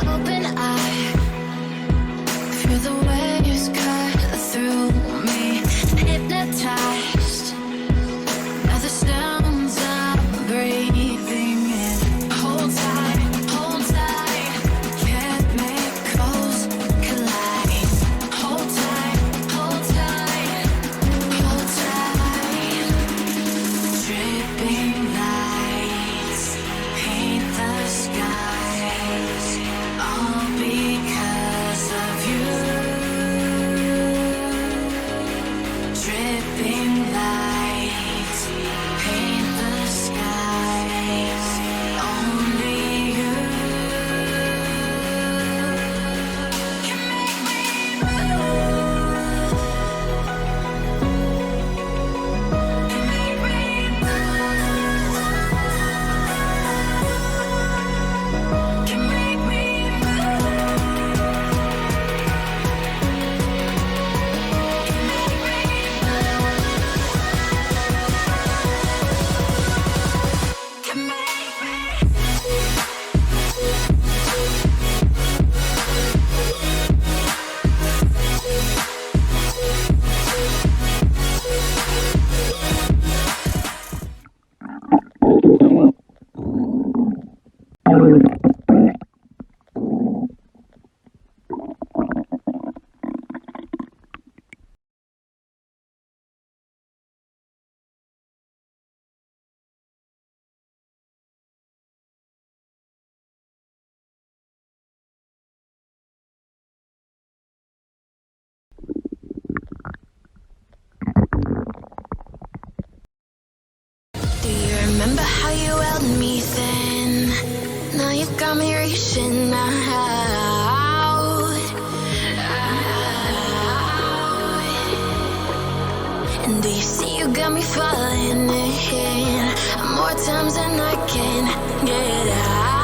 Open eye, feel the waves cut through me. Hypnotized by the sounds I'm breathing in. Hold tight, chemicals collide. Hold tight, hold tight, hold tight. Dripping lights paint the skies, all because of you. Dripping lights paint the skies, only you can make me move, can make me move, can make me Do you remember how you held me then? Now you got me reaching out. And do you see you got me falling in more times than I can get out?